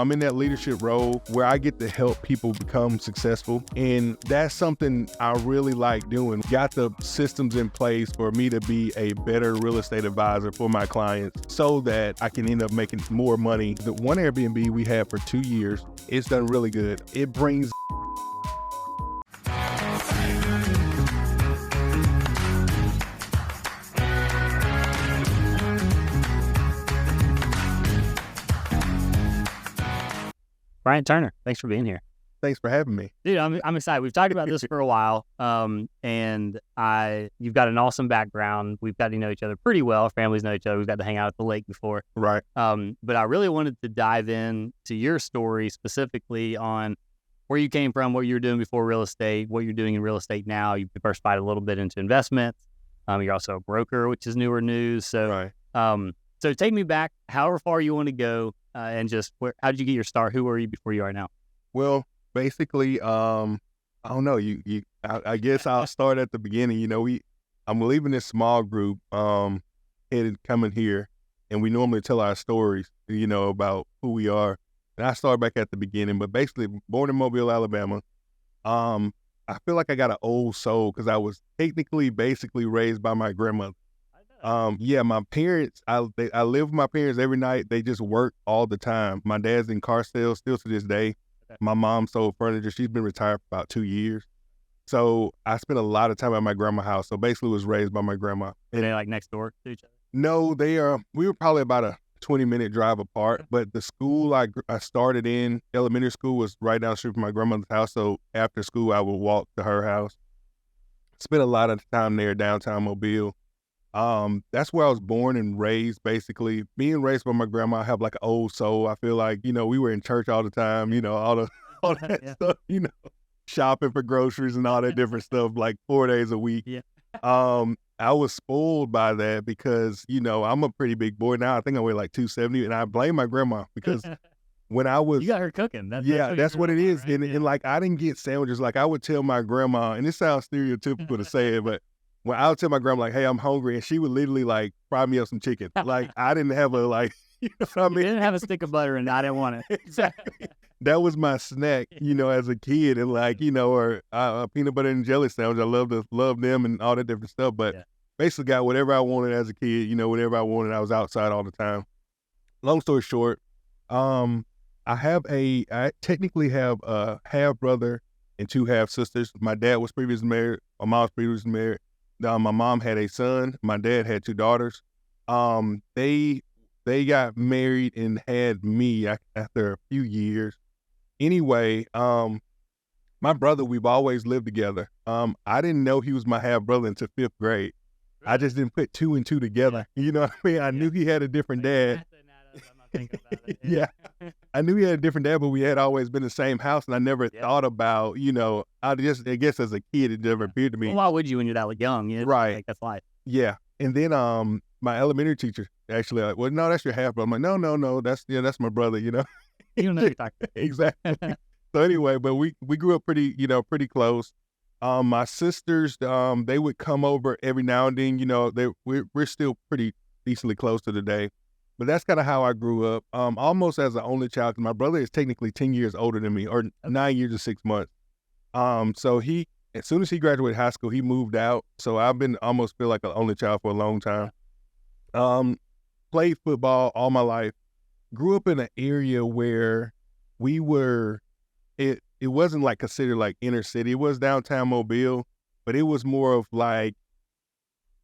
I'm in that leadership role where I get to help people become successful. And that's something I really like doing. Got the systems in place for me to be a better real estate advisor for my clients so that I can end up making more money. The one Airbnb we had for 2 years, it's done really good. It brings Bryant Turner, thanks for being here. Thanks for having me. Dude, I'm excited. We've talked about this for a while, and you've got an awesome background. We've got to know each other pretty well. Our families know each other. We've got to hang out at the lake before. Right. But I really wanted to dive in to your story specifically on where you came from, what you were doing before real estate, what you're doing in real estate now. You diversified a little bit into investments. You're also a broker, which is newer news. So, right. So take me back, however far you want to go, and just how did you get your start? Who were you before you are now? Well, basically, I don't know. I guess I'll start at the beginning. I'm leaving this small group, coming here, and we normally tell our stories, about who we are. And I start back at the beginning, but basically, born in Mobile, Alabama. I feel like I got an old soul because I was basically raised by my grandmother. My parents, I live with my parents every night. They just work all the time. My dad's in car sales still to this day. Okay. My mom sold furniture. She's been retired for about 2 years. So I spent a lot of time at my grandma's house. So basically was raised by my grandma. Are they like next door to each other? No, we were probably about a 20-minute drive apart. But the school I started in, elementary school, was right down the street from my grandmother's house. So after school, I would walk to her house. Spent a lot of time there, downtown Mobile. That's where I was born and raised, basically. Being raised by my grandma, I have like an old soul. I feel like, we were in church all the time, all that Yeah. stuff, shopping for groceries and all that different stuff, like 4 days a week. Yeah. I was spoiled by that because, I'm a pretty big boy now. I think I weigh like 270, and I blame my grandma because when I was... You got her cooking. That's what it is. Right? And like, I didn't get sandwiches. Like, I would tell my grandma, and it sounds stereotypical to say it, but when I would tell my grandma, like, hey, I'm hungry, and she would literally, like, fry me up some chicken. Like, I didn't have a, like, you know what I mean? You didn't have a stick of butter, and I didn't want it. Exactly. That was my snack, as a kid, and, like, or a peanut butter and jelly sandwich. I love them and all that different stuff, but basically got whatever I wanted as a kid, whatever I wanted. I was outside all the time. Long story short, I technically have a half brother and 2 half sisters. My dad was previously married. My mom was previously married. My mom had a son. My dad had 2 daughters. They got married and had me after a few years. Anyway, my brother, we've always lived together. I didn't know he was my half brother until 5th grade. I just didn't put 2 and 2 together. Yeah. You know what I mean? I knew he had a different dad. Yeah. I knew he had a different dad, but we had always been in the same house, and I never thought about, I guess as a kid, it never appeared to me. Well, why would you when you're that young? Right. Like, that's life. Yeah. And then my elementary teacher actually like, well, no, that's your half brother. I'm like, no, that's my brother, You don't know you're talking about. Exactly. So anyway, but we grew up pretty close. My sisters, they would come over every now and then, we're still pretty decently close to today. But that's kind of how I grew up, almost as an only child. Cause my brother is technically 10 years older than me, or 9 years and 6 months. So as soon as he graduated high school, he moved out. So I've been almost feel like an only child for a long time. Played football all my life. Grew up in an area where it wasn't like considered like inner city. It was downtown Mobile, but it was more of like,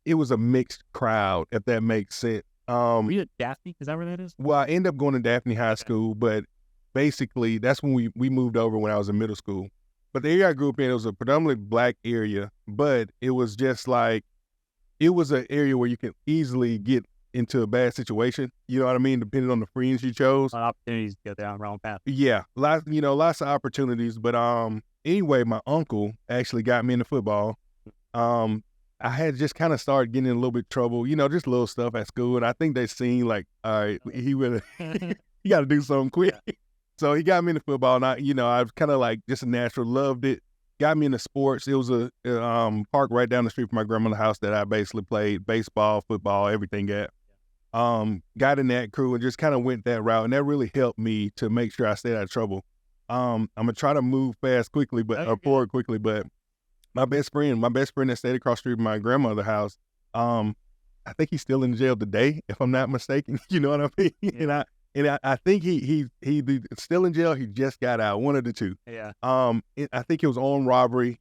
it was a mixed crowd, if that makes sense. Were you at Daphne? Is that where that is? Well, I ended up going to Daphne High School, but basically that's when we moved over when I was in middle school. But the area I grew up in, it was a predominantly black area, but it was just like, it was an area where you can easily get into a bad situation. You know what I mean? Depending on the friends you chose. A lot of opportunities to go down the wrong path. Yeah, lots of opportunities. But anyway, my uncle actually got me into football. I had just kind of started getting in a little bit of trouble, just little stuff at school. And I think they seen like, all right, he really, he got to do something quick. Yeah. So he got me into football, and I was kind of like just a natural, loved it. Got me into sports. It was a park right down the street from my grandmother's house that I basically played baseball, football, everything at. got in that crew and just kind of went that route. And that really helped me to make sure I stayed out of trouble. I'm going to try to move forward quickly, but my best friend that stayed across the street from my grandmother's house, I think he's still in jail today, if I'm not mistaken. You know what I mean? Yeah. And I think he's still in jail. He just got out, one of the two. Yeah. I think it was armed robbery,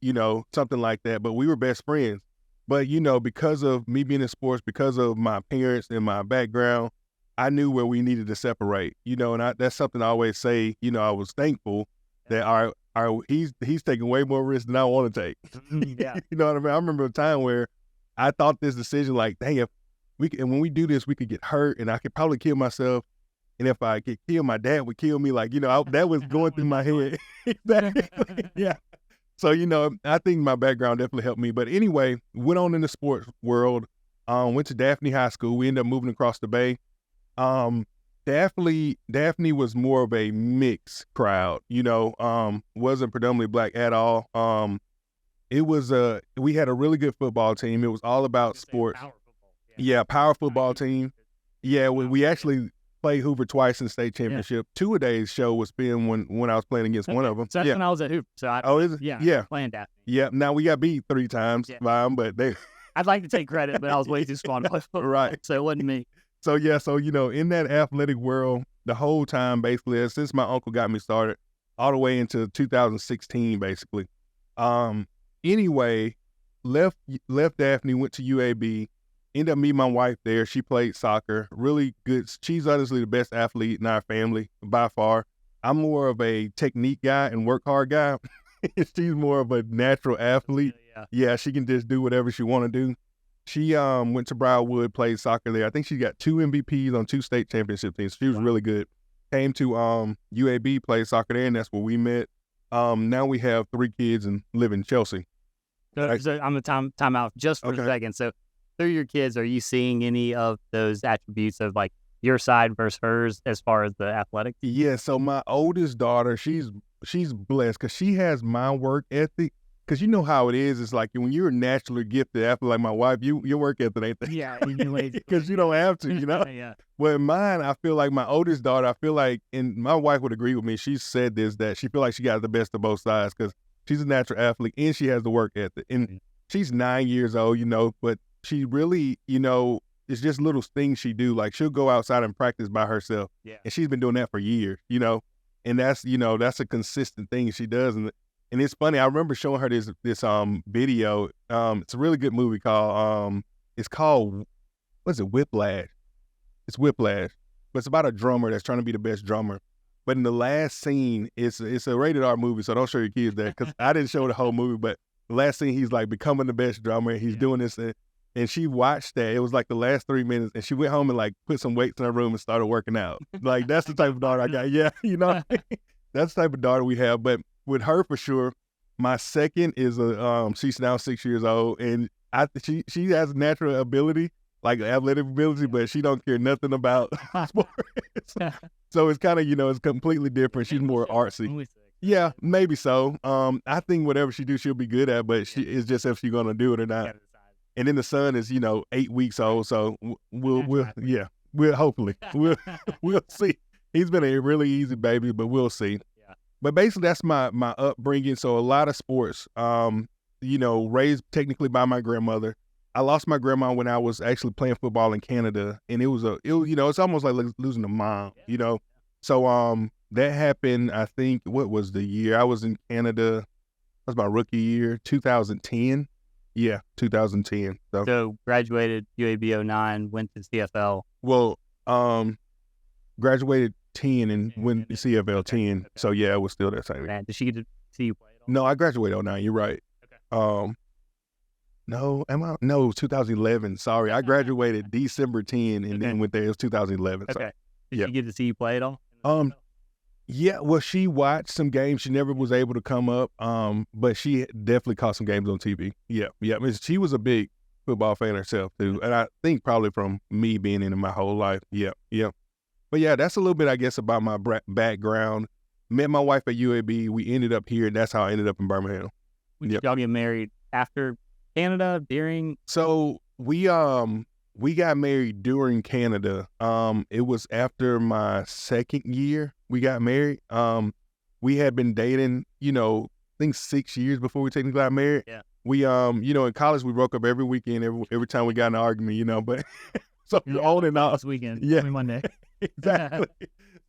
something like that. But we were best friends. But, because of me being in sports, because of my parents and my background, I knew where we needed to separate, and that's something I always say, I was thankful that he's taking way more risks than I want to take. Yeah. You know what I mean? I remember a time where I thought this decision like, dang, when we do this, we could get hurt and I could probably kill myself. And if I get killed, my dad would kill me. Like, that was going through my head. Exactly. Yeah. So, I think my background definitely helped me. But anyway, went on in the sports world, went to Daphne High School. We ended up moving across the bay. Daphne was more of a mixed crowd, wasn't predominantly black at all. We had a really good football team. It was all about sports. Power football. Yeah, power football team. Yeah, we actually played Hoover twice in state championship. Yeah. Two-a-days show was being when I was playing against one of them. So that's when I was at Hoover. So is it? Yeah. Playing Daphne. Yeah. Now we got beat 3 times by them, but they. I'd like to take credit, but I was way too small to play football. Right. So it wasn't me. So in that athletic world, the whole time basically, since my uncle got me started, all the way into 2016, basically. Anyway, left Daphne, went to UAB. Ended up meeting my wife there. She played soccer, really good. She's honestly the best athlete in our family by far. I'm more of a technique guy and work hard guy. She's more of a natural athlete. Yeah, she can just do whatever she want to do. She went to Briarwood, played soccer there. I think she got 2 MVPs on 2 state championship teams. She was really good. Came to UAB, played soccer there, and that's where we met. Now we have 3 kids and live in Chelsea. So I'm going to time out just for a second. So through your kids, are you seeing any of those attributes of like your side versus hers as far as the athletics? Yeah, so my oldest daughter, she's blessed because she has my work ethic. Because you know how it is. It's like when you're naturally gifted, after like my wife, your work ethic ain't that. Yeah, you're lazy. Because you don't have to, Yeah. Well, in mine, I feel like my oldest daughter, I feel like, and my wife would agree with me, she said this, that she feel like she got the best of both sides because she's a natural athlete and she has the work ethic. And she's 9 years old, but she really, it's just little things she do. Like she'll go outside and practice by herself. Yeah. And she's been doing that for years, and that's, that's a consistent thing she does. And it's funny, I remember showing her this video. It's a really good movie called what's it, Whiplash. It's Whiplash. But it's about a drummer that's trying to be the best drummer. But in the last scene, it's a rated R movie, so don't show your kids that because I didn't show the whole movie, but the last scene he's like becoming the best drummer. He's doing this and she watched that. It was like the last 3 minutes and she went home and like put some weights in her room and started working out. Like that's the type of daughter I got. Yeah, that's the type of daughter we have. But with her for sure, my second is she's now 6 years old and she has a natural ability, like athletic ability, but she don't care nothing about sports. So it's kind of, it's completely different. She's more artsy. Yeah, maybe so. I think whatever she do, she'll be good at, but it's just if she's gonna do it or not. And then the son is, 8 weeks old, so we'll hopefully we'll see. He's been a really easy baby, but we'll see. But basically, that's my upbringing. So a lot of sports, raised technically by my grandmother. I lost my grandma when I was actually playing football in Canada, and it's almost like losing a mom, So that happened. I think what was the year I was in Canada? That was my rookie year, 2010. Yeah, 2010. So graduated UAB 09, went to CFL. Well, graduated 10 and went to CFL 10. Okay. So yeah, it was still that same. Man, did she get to see you play at all? No, I graduated 09. You're right. Okay. No, No, it was 2011. Sorry, I graduated December 10 and then went there. It was 2011. Okay. So, Did she get to see you play at all? Yeah. Well, she watched some games. She never was able to come up. But she definitely caught some games on TV. Yeah. I mean, she was a big football fan herself too, and I think probably from me being in it my whole life. Yeah. But yeah, that's a little bit, I guess, about my background. Met my wife at UAB. We ended up here, and that's how I ended up in Birmingham. Did y'all get married after Canada, during? So we We got married during Canada. It was after my second year we got married. We had been dating, I think 6 years before we technically got married. Yeah. We, in college we broke up every weekend, every time we got in an argument, but so on and off. This weekend, Yeah. every Monday. Exactly.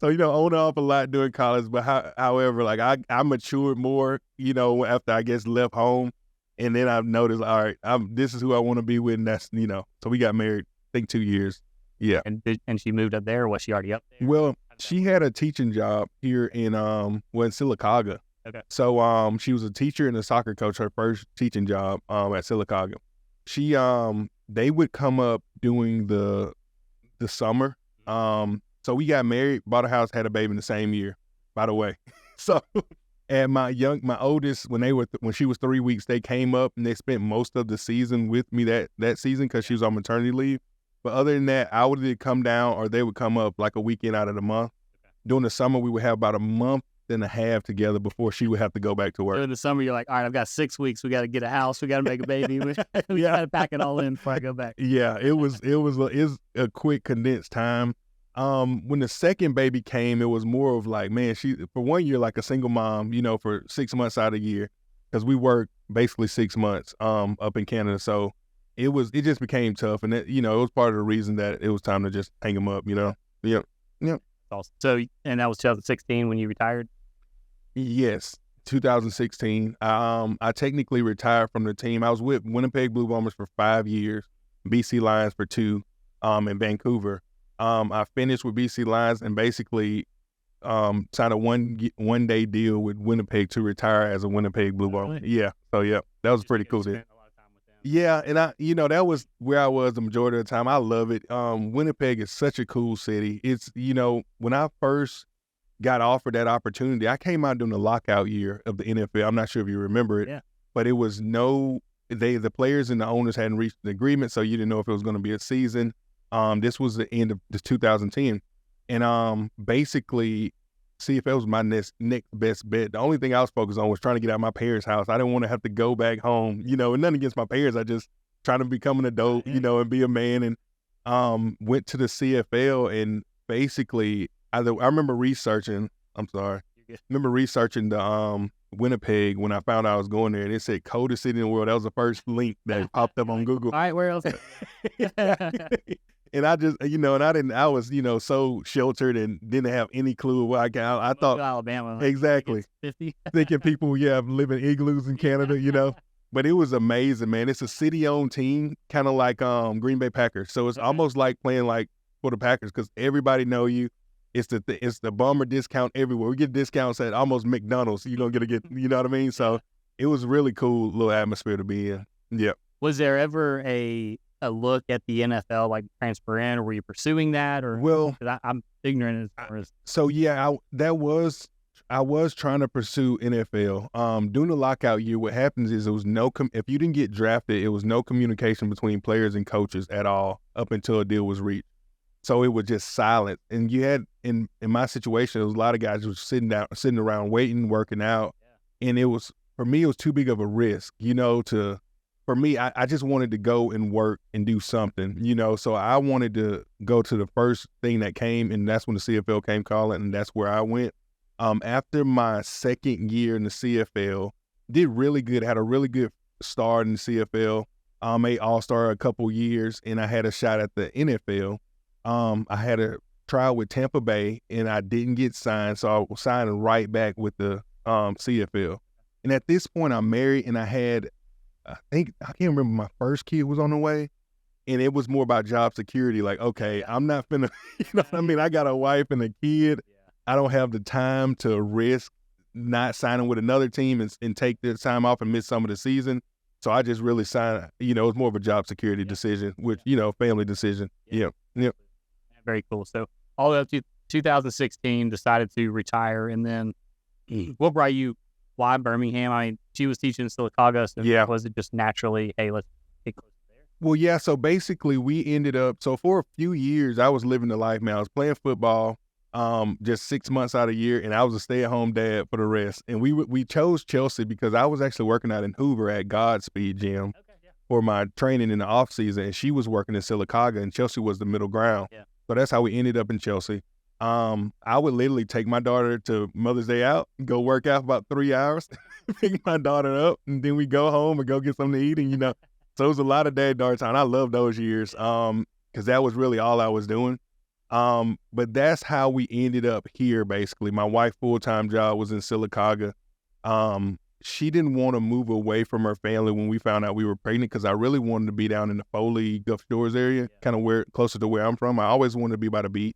So, on and off a lot during college, but however, like I matured more, after I guess left home. And then I've noticed, all right, this is who I want to be with, and that's, so we got married, I think 2 years. Yeah. And she moved up there, or was she already up there? Well, she had a teaching job here in Sylacauga. Okay. So she was a teacher and a soccer coach, her first teaching job at Sylacauga. She they would come up during the summer. So we got married, bought a house, had a baby in the same year, by the way. So and my oldest, when she was 3 weeks, they came up and they spent most of the season with me that season because she was on maternity leave. But other than that, I would either come down or they would come up like a weekend out of the month. Okay. During the summer, we would have about a month and a half together before she would have to go back to work. During the summer, you're like, all right, I've got 6 weeks. We got to get a house. We got to make a baby. We got to pack it all in before I go back. Yeah, it was a quick condensed time. When the second baby came, it was more of like, man, she for 1 year like a single mom, for 6 months out of the year, because we worked basically 6 months up in Canada. So it just became tough, and it was part of the reason that it was time to just hang them up. Yep. Awesome. So, and that was 2016 when you retired? Yes, 2016. I technically retired from the team. I was with Winnipeg Blue Bombers for 5 years, BC Lions for 2, in Vancouver. I finished with BC Lions and basically signed a one day deal with Winnipeg to retire as a Winnipeg Blue Bomber. Really? Yeah. So yeah, that was pretty cool. Yeah, and that was where I was the majority of the time. I love it. Winnipeg is such a cool city. It's when I first got offered that opportunity, I came out during the lockout year of the NFL. I'm not sure if you remember it. Yeah. But it was the players and the owners hadn't reached an agreement, so you didn't know if it was going to be a season. This was the end of the 2010, and basically, CFL was my next best bet. The only thing I was focused on was trying to get out of my parents' house. I didn't want to have to go back home, and nothing against my parents. I just trying to become an adult, and be a man, and went to the CFL, and basically, I remember researching. I'm sorry, remember researching the Winnipeg when I found out I was going there, and it said coldest city in the world. That was the first link that popped up on Google. All right, where else? And I just, I was, so sheltered and didn't have any clue of what I thought. Alabama. Exactly. 50. Thinking people, live in igloos in Canada, But it was amazing, man. It's a city-owned team, kind of like Green Bay Packers. So it's almost like playing like for the Packers because everybody know you. It's the Bomber discount everywhere. We get discounts at almost McDonald's. You're going to get, you know what I mean? So it was really cool little atmosphere to be in. Yeah. Was there ever a look at the NFL, like transfer in, or were you pursuing that? Or well, I'm ignorant as far as. So yeah, I was trying to pursue NFL. During the lockout year, what happens is if you didn't get drafted, it was no communication between players and coaches at all up until a deal was reached. So it was just silent. And you had in my situation, there was a lot of guys who were sitting around waiting, working out, and for me it was too big of a risk, For me, I just wanted to go and work and do something, so I wanted to go to the first thing that came, and that's when the CFL came calling, and that's where I went. After my second year in the CFL, did really good, had a really good start in the CFL, made All-Star a couple years, and I had a shot at the NFL. I had a trial with Tampa Bay, and I didn't get signed, so I was signing right back with the CFL. And at this point, I'm married, and I can't remember, my first kid was on the way, and it was more about job security. Like, okay, I'm not finna, what I mean? I got a wife and a kid. I don't have the time to risk not signing with another team and take this time off and miss some of the season. So I just really signed, it was more of a job security decision, which, family decision. Yeah. Very cool. So all the way up to 2016, decided to retire. And then what brought you? Why Birmingham? I mean, she was teaching in Sylacauga, so was it just naturally, hey, let's get close there? Well, yeah, so basically we ended up, so for a few years, I was living the life, man. I was playing football just 6 months out of the year, and I was a stay-at-home dad for the rest. And we chose Chelsea because I was actually working out in Hoover at Godspeed Gym. for my training in the off season, and she was working in Sylacauga, and Chelsea was the middle ground. Yeah. So that's how we ended up in Chelsea. I would literally take my daughter to Mother's Day out, go work out for about 3 hours, pick my daughter up, and then we go home and go get something to eat. And, so it was a lot of dad-daughter time. I love those years because that was really all I was doing. But that's how we ended up here, basically. My wife's full-time job was in Sylacauga. She didn't want to move away from her family when we found out we were pregnant because I really wanted to be down in the Foley, Gulf Shores area, kind of closer to where I'm from. I always wanted to be by the beach.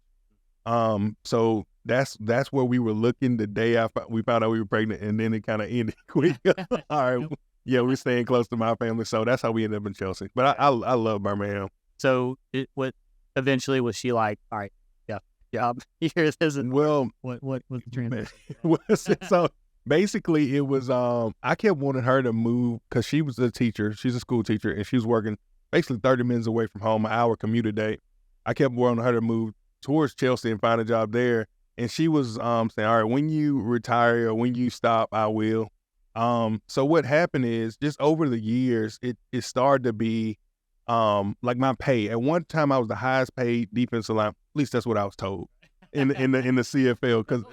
So that's where we were looking the day after we found out we were pregnant, and then it kind of ended quick. All right, yeah, we're staying close to my family, so that's how we ended up in Chelsea. But I love Birmingham. So what eventually was she like? All right, yeah, job here. This isn't what was the transition? So basically, it was I kept wanting her to move because she was a teacher. She's a school teacher, and she was working basically 30 minutes away from home, an hour commute a day. I kept wanting her to move towards Chelsea and find a job there. And she was saying, all right, when you retire or when you stop, I will. So what happened is just over the years, it started to be like my pay. At one time, I was the highest paid defensive line. At least that's what I was told in the CFL. Because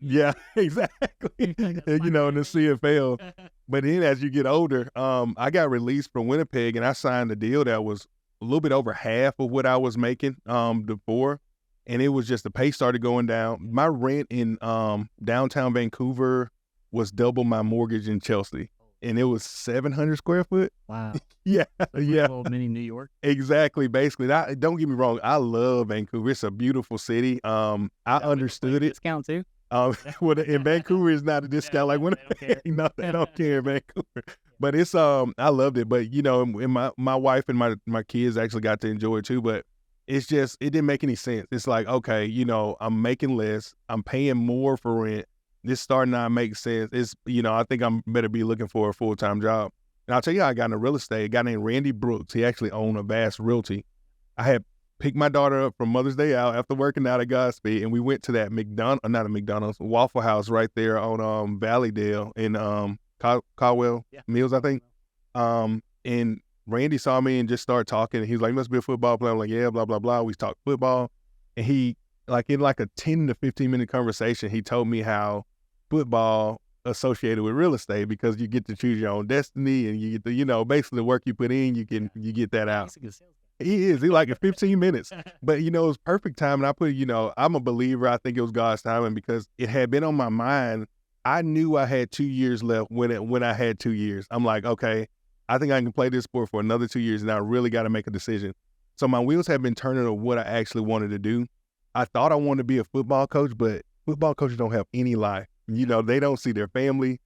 yeah, exactly. In the CFL. But then as you get older, I got released from Winnipeg and I signed a deal that was a little bit over half of what I was making before. And it was just the pay started going down. My rent in downtown Vancouver was double my mortgage in Chelsea. And it was 700 square foot. Wow. Yeah. Yeah. Little mini New York. Exactly. Basically. Don't get me wrong. I love Vancouver. It's a beautiful city. I understood it. Discount too? In Vancouver, it's not a discount like Winnipeg. No, they don't care in Vancouver. But it's I loved it. But and my wife and my kids actually got to enjoy it too. But it's just, it didn't make any sense. It's like, okay, I'm making less. I'm paying more for rent. This starting not make sense. It's, I think I'm better be looking for a full-time job. And I'll tell you how I got into real estate. A guy named Randy Brooks. He actually owned a vast realty. I had picked my daughter up from Mother's Day out after working out at Godspeed, and we went to that Waffle House right there on Valleydale in Caldwell Mills, I think. And Randy saw me and just started talking. And he was like, "You must be a football player." I'm like, "Yeah, blah, blah, blah." We talked football. And he, in a 10 to 15 minute conversation, he told me how football associated with real estate because you get to choose your own destiny and you get to, basically the work you put in, you get that out. He's like in 15 minutes. But, it was perfect time. And I put, I'm a believer. I think it was God's timing because it had been on my mind. I knew I had 2 years left when I had 2 years. I'm like, okay, I think I can play this sport for another 2 years, and I really got to make a decision. So my wheels have been turning on what I actually wanted to do. I thought I wanted to be a football coach, but football coaches don't have any life. They don't see their family.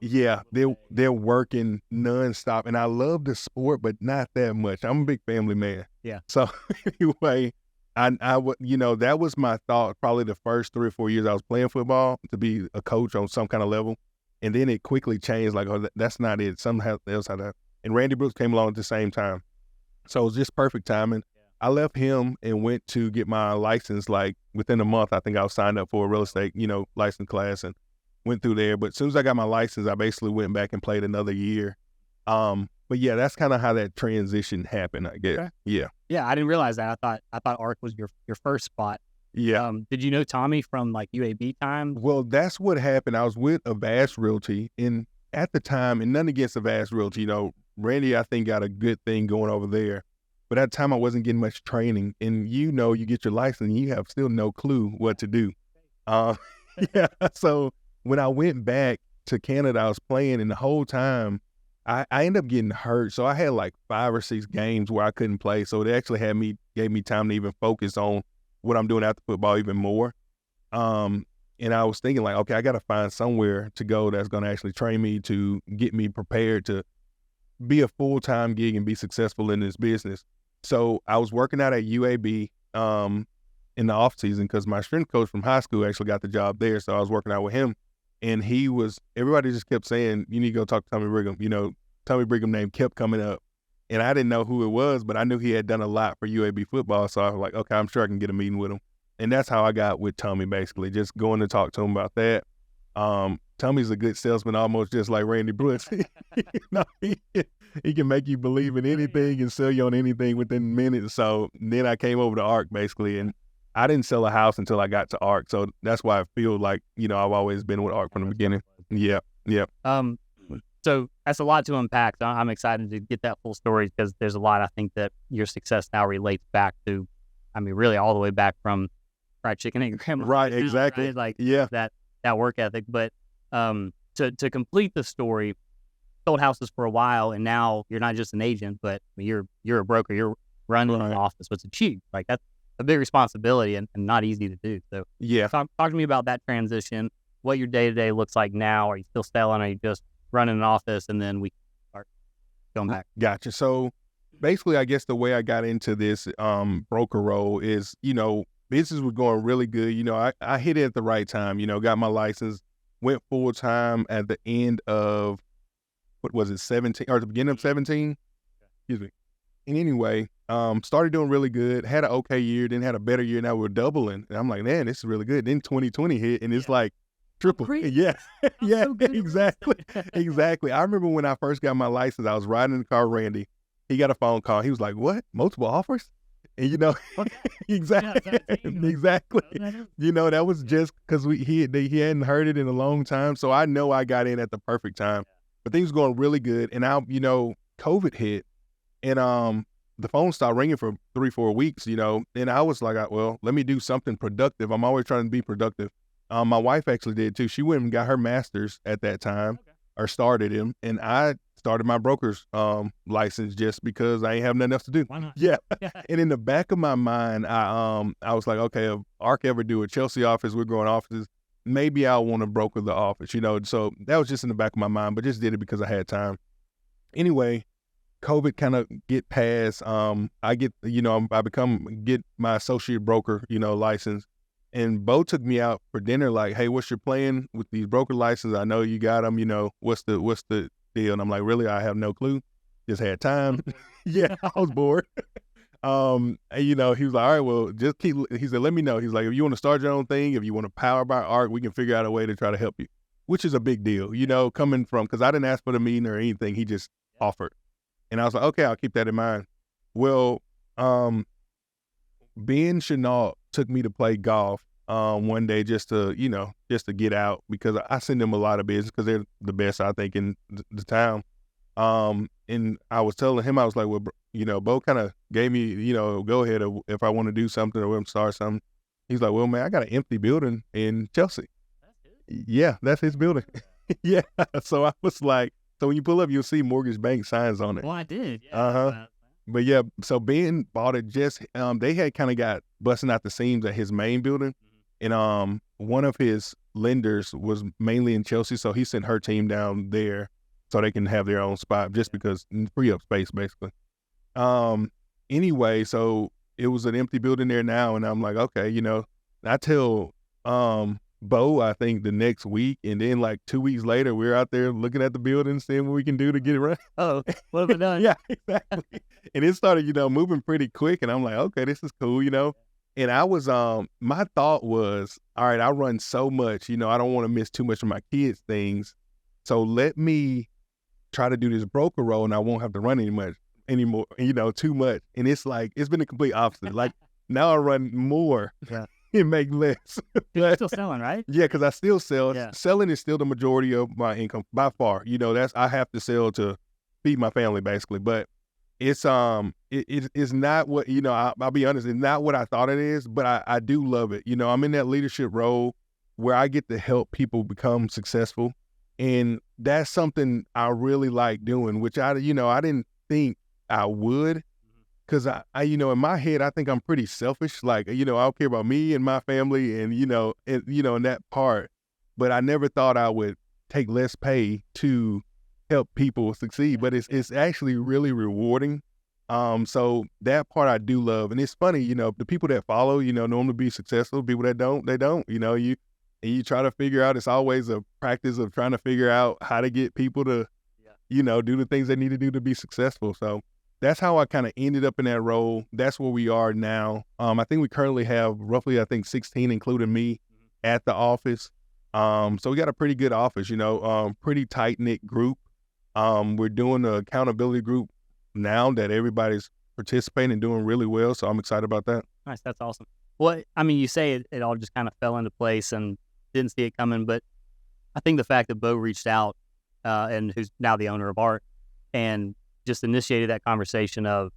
Yeah, they're working nonstop, and I love the sport, but not that much. I'm a big family man. Yeah. So anyway, that was my thought. Probably the first 3 or 4 years I was playing football to be a coach on some kind of level. And then it quickly changed, like, oh, that's not it. Something else had that. And Randy Brooks came along at the same time. So it was just perfect timing. Yeah. I left him and went to get my license, within a month. I think I was signed up for a real estate, license class and went through there. But as soon as I got my license, I basically went back and played another year. But yeah, that's kind of how that transition happened, I guess. Okay. Yeah. Yeah, I didn't realize that. I thought ARC was your first spot. Yeah. Did you know Tommy from UAB time? Well, that's what happened. I was with Avast Realty, and at the time, and nothing against Avast Realty, Randy, I think, got a good thing going over there. But at the time, I wasn't getting much training, and you get your license, and you have still no clue what to do. Yeah. So when I went back to Canada, I was playing, and the whole time, I ended up getting hurt. So I had 5 or 6 games where I couldn't play. So they actually gave me time to even focus on what I'm doing after football even more. And I was thinking okay, I got to find somewhere to go that's going to actually train me to get me prepared to be a full-time gig and be successful in this business. So I was working out at UAB in the off season because my strength coach from high school actually got the job there. So I was working out with him, and everybody just kept saying, "You need to go talk to Tommy Brigham." Tommy Brigham name kept coming up. And I didn't know who it was, but I knew he had done a lot for UAB football. So I was like, okay, I'm sure I can get a meeting with him. And that's how I got with Tommy, basically, just going to talk to him about that. Tommy's a good salesman, almost just like Randy Brooks. He can make you believe in anything and sell you on anything within minutes. So then I came over to ARC basically, and I didn't sell a house until I got to ARC. So that's why I feel like, I've always been with ARC from the beginning. Yeah. So that's a lot to unpack. So I'm excited to get that full story because there's a lot I think that your success now relates back to, really all the way back from fried chicken and grandma. Right, exactly. Right? Like yeah. that work ethic. But to complete the story, sold houses for a while, and now you're not just an agent, but you're a broker. You're running an office, so it's huge. Like that's a big responsibility and not easy to do. So yeah, talk to me about that transition. What your day to day looks like now. Are you still selling? Are you just running an office, and then we start going back? Gotcha. So basically, I guess the way I got into this broker role is, business was going really good. I hit it at the right time. Got my license, went full time at the end of, what was it, 17 or the beginning of 17? Excuse me. And anyway, started doing really good. Had an okay year, then had a better year. Now we're doubling, and I'm like, man, this is really good. Then 2020 hit, and it's like triple. Yeah, yeah, so exactly. I remember when I first got my license, I was riding in the car with Randy. He got a phone call. He was like, "What? Multiple offers?" And exactly. That was just because he hadn't heard it in a long time. So I know I got in at the perfect time. But things were going really good, and now COVID hit, and the phone stopped ringing for 3-4 weeks. And I was like, well, let me do something productive. I'm always trying to be productive. My wife actually did too. She went and got her master's at that time, or started him, and I started my broker's license just because I ain't have nothing else to do. Why not? Yeah. And in the back of my mind, I was like, okay, if ARC ever do a Chelsea office, we're growing offices, maybe I'll want to broker the office, So that was just in the back of my mind, but just did it because I had time. Anyway, COVID kind of get past. I get my associate broker, license. And Bo took me out for dinner like, hey, what's your plan with these broker licenses? I know you got them, what's the deal? And I'm like, really? I have no clue. Just had time. Yeah, I was bored. And, he was like, all right, well, he said, let me know. He's like, if you want to start your own thing, if you want to power by ARC, we can figure out a way to try to help you, which is a big deal, coming from, because I didn't ask for the meeting or anything. He just offered. And I was like, okay, I'll keep that in mind. Well, Ben Chenault took me to play golf one day just to get out, because I send them a lot of business because they're the best, I think, in the town. And I was telling him, I was like, well, Bo kind of gave me, go ahead if I want to do something or want to start something. He's like, well, man, I got an empty building in Chelsea. Yeah, that's his building. Yeah. So I was like, so when you pull up, you'll see Mortgage Bank signs on it. Well, I did. Yeah. But yeah, so Ben bought it just, they had kind of got busting out the seams at his main building. And one of his lenders was mainly in Chelsea, so he sent her team down there so they can have their own spot, just because free up space, basically. Anyway, so it was an empty building there now, and I'm like, okay, I tell Bo, I think the next week, and then like 2 weeks later, we're out there looking at the building, seeing what we can do to get it right. Oh, what have I done? Yeah, exactly. And it started, moving pretty quick, and I'm like, okay, this is cool, And I was, my thought was, all right, I run so much, I don't want to miss too much of my kids' things. So let me try to do this broker role, and I won't have to run anymore, too much. And it's like, it's been the complete opposite. Like now I run more. Yeah. And make less. You're still selling, right? Yeah, because I still sell. Yeah. Selling is still the majority of my income by far. I have to sell to feed my family, basically. But it's it's not what, I'll be honest, it's not what I thought it is, but I do love it. I'm in that leadership role where I get to help people become successful. And that's something I really like doing, which I didn't think I would. Because I in my head, I think I'm pretty selfish. Like, I don't care about me and my family and, in that part. But I never thought I would take less pay to help people succeed. But it's actually really rewarding. So that part I do love. And it's funny, the people that follow, normally be successful. People that don't, they don't. You try to figure out, it's always a practice of trying to figure out how to get people to, do the things they need to do to be successful. So that's how I kind of ended up in that role. That's where we are now. I think we currently have roughly, 16, including me, at the office. So we got a pretty good office, pretty tight-knit group. We're doing the accountability group now that everybody's participating and doing really well. So I'm excited about that. Nice. That's awesome. Well, I mean, you say it all just kind of fell into place and didn't see it coming, but I think the fact that Bo reached out, and who's now the owner of Art, and just initiated that conversation of,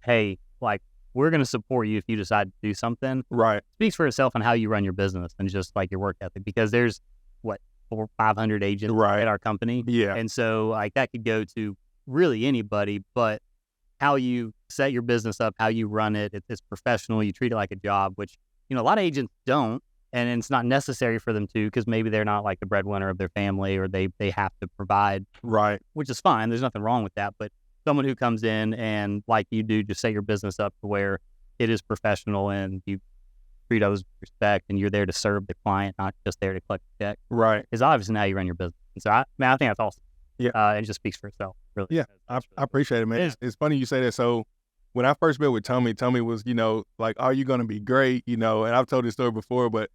hey, like, we're going to support you if you decide to do something. Right. Speaks for itself on how you run your business and just like your work ethic, because there's 500 agents at our company. Yeah. And so like that could go to really anybody, but how you set your business up, how you run it, it's professional. You treat it like a job, which, a lot of agents don't, and it's not necessary for them to, because maybe they're not like the breadwinner of their family, or they have to provide. Right. Which is fine. There's nothing wrong with that. But someone who comes in and like you do, just set your business up to where it is professional and you treat others with respect and you're there to serve the client, not just there to collect the check. Right. Is obviously how you run your business. And so I think that's awesome. Yeah. It just speaks for itself. Really. Yeah. I appreciate it, man. It's funny you say that. So when I first met with Tommy was, like, are you going to be great? And I've told this story before, but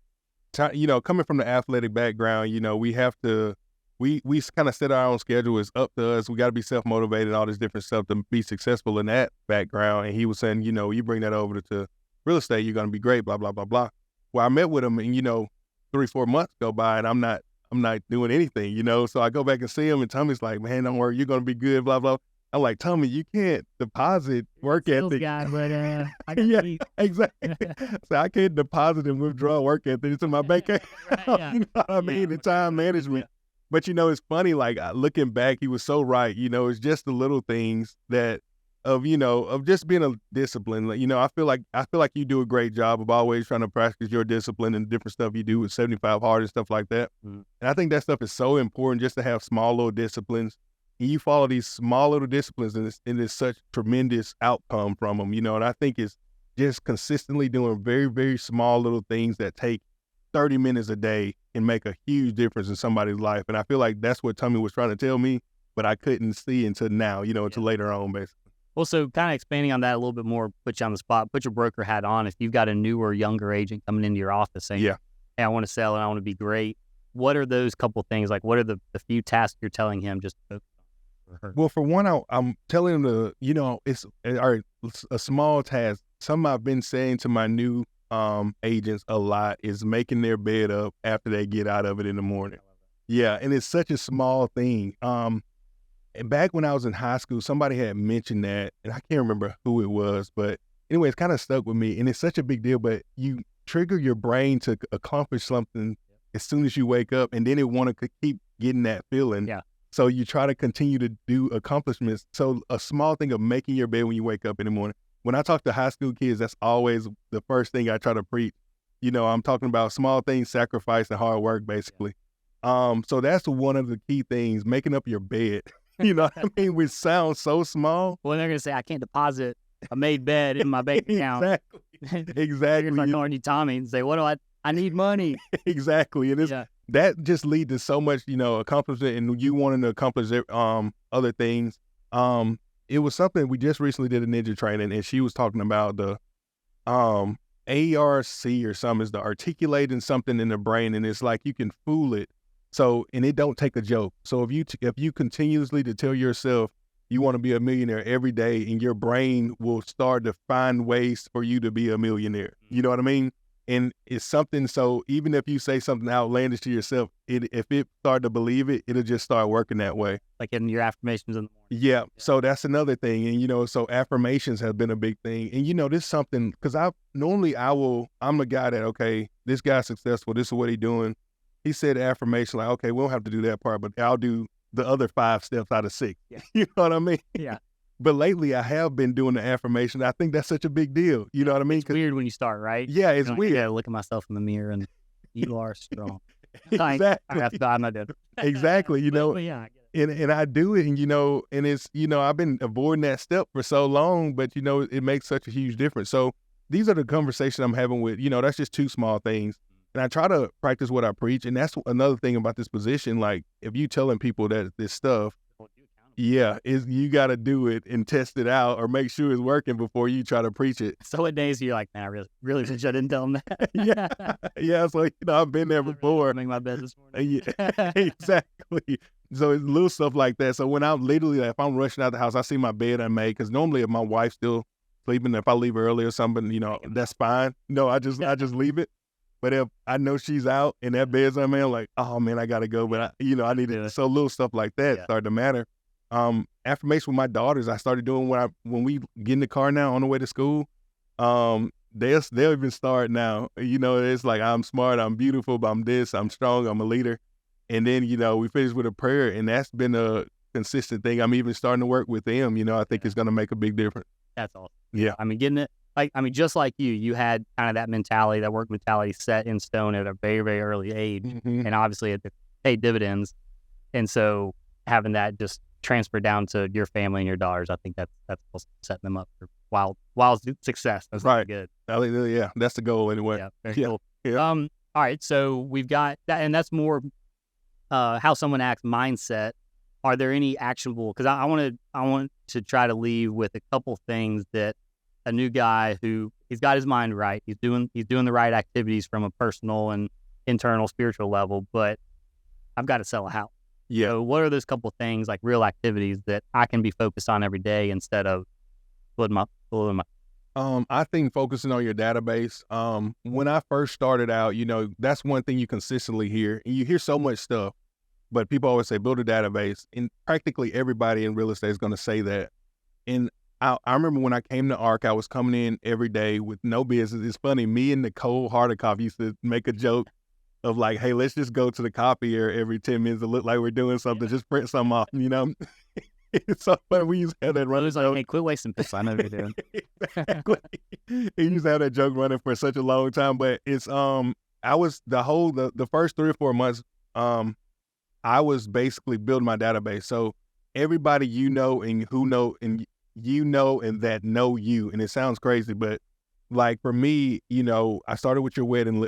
coming from the athletic background, we have to, we kind of set our own schedule. It's up to us. We got to be self-motivated and all this different stuff to be successful in that background. And he was saying, you bring that over to real estate, you're going to be great, blah, blah, blah, blah. Well, I met with him and, 3-4 months go by and I'm not doing anything, So I go back and see him and Tommy's like, man, don't worry, you're going to be good, blah, blah. I'm like, Tommy, you can't deposit work ethic. Guy, but yeah, exactly. So I can't deposit and withdraw work ethic into my bank account. Yeah. You know what I mean? The time management. Yeah. But it's funny, like looking back, he was so right. It's just the little things that of just being a discipline. I feel like you do a great job of always trying to practice your discipline and different stuff you do with 75 hard and stuff like that. Mm-hmm. And I think that stuff is so important, just to have small little disciplines. And you follow these small little disciplines and it's such tremendous outcome from them, and I think it's just consistently doing very, very small little things that take 30 minutes a day can make a huge difference in somebody's life. And I feel like that's what Tommy was trying to tell me, but I couldn't see until now, until later on, basically. Well, so kind of expanding on that a little bit more, put you on the spot, put your broker hat on. If you've got a newer, younger agent coming into your office saying, hey, I want to sell and I want to be great. What are those couple things? Like, what are the few tasks you're telling him just to focus on? Well, for one, I'm telling him it's a small task. Something I've been saying to my new agents a lot is making their bed up after they get out of it in the morning. Yeah, and it's such a small thing. And back when I was in high school, somebody had mentioned that, and I can't remember who it was, but anyway, it's kind of stuck with me, and it's such a big deal, but you trigger your brain to accomplish something as soon as you wake up, and then it want to keep getting that feeling. Yeah. So you try to continue to do accomplishments. So a small thing of making your bed when you wake up in the morning. When I talk to high school kids, that's always the first thing I try to preach. I'm talking about small things, sacrifice, and hard work, basically. So that's one of the key things, making up your bed. You know what I mean? Which sounds so small. Well, they're going to say, I can't deposit a made bed in my bank account. Exactly. You're like calling you Tommy and say, what do I need money. Exactly. And that just leads to so much, accomplishment and you wanting to accomplish other things. It was something we just recently did a ninja training and she was talking about the ARC or something, is the articulating something in the brain, and it's like you can fool it. So, and it don't take a joke. So if you continuously to tell yourself you want to be a millionaire every day, and your brain will start to find ways for you to be a millionaire. You know what I mean? And it's something, so even if you say something outlandish to yourself, if it start to believe it, it'll just start working that way. Like in your affirmations in the morning. Yeah. So that's another thing. And, so affirmations have been a big thing. And, this is something, because I'm the guy that, okay, this guy's successful. This is what he's doing. He said affirmation, like, okay, we don't have to do that part, but I'll do the other 5 steps out of 6. Yeah. You know what I mean? Yeah. But lately I have been doing the affirmation. I think that's such a big deal. You know what I mean? It's weird when you start, right? Yeah, it's weird. I gotta look at myself in the mirror and you are strong. Exactly. I'm not dead. Exactly. But yeah, I get it. And I do it, and it's, I've been avoiding that step for so long, but it makes such a huge difference. So these are the conversations I'm having with, that's just 2 small things. And I try to practice what I preach. And that's another thing about this position. Like, if you telling people that this stuff, Yeah, you got to do it and test it out or make sure it's working before you try to preach it. So what days are you like, man, I really wish I didn't tell them that. Yeah. So I've been there before. Make my bed this morning. Yeah, exactly. So it's little stuff like that. So when I'm literally, if I'm rushing out the house, I see my bed unmade, because normally if my wife's still sleeping, if I leave early or something, that's fine. No, I just leave it. But if I know she's out and that bed's unmade, I'm like, oh man, I gotta go. But I need it. So little stuff like that start to matter. Affirmation with my daughters, I started doing when we get in the car now on the way to school. They'll even start now. It's like, I'm smart, I'm beautiful, I'm this, I'm strong, I'm a leader. And then, we finish with a prayer, and that's been a consistent thing. I'm even starting to work with them. I think it's going to make a big difference. That's awesome. Yeah. I mean, getting it, just like you had kind of that mentality, that work mentality set in stone at a very, very early age. Mm-hmm. And obviously it paid dividends. And so having that just transfer down to your family and your daughters, I think that's setting them up for wild success. That's right. Good. Yeah, that's the goal anyway. Yeah, very cool. Yeah. All right, so we've got that, and that's more how someone acts mindset. Are there any actionable? Because I want to try to leave with a couple things that a new guy who he's got his mind right, he's doing the right activities from a personal and internal spiritual level, but I've got to sell a house. Yeah. So what are those couple things, like real activities, that I can be focused on every day instead of pulling my I think focusing on your database. When I first started out, that's one thing you consistently hear. And you hear so much stuff, but people always say, build a database. And practically everybody in real estate is going to say that. And I remember when I came to ARC, I was coming in every day with no business. It's funny, me and Nicole Hardikoff used to make a joke of like, hey, let's just go to the copier every 10 minutes to look like we're doing something, just print something off, It's so funny. We used to have that running joke. Hey, quit wasting pencil. I know what you're doing. Exactly. He used to have that joke running for such a long time. But it's I was the first 3 or 4 months, I was basically building my database. So everybody and who know and and that know you. And it sounds crazy, but like for me, I started with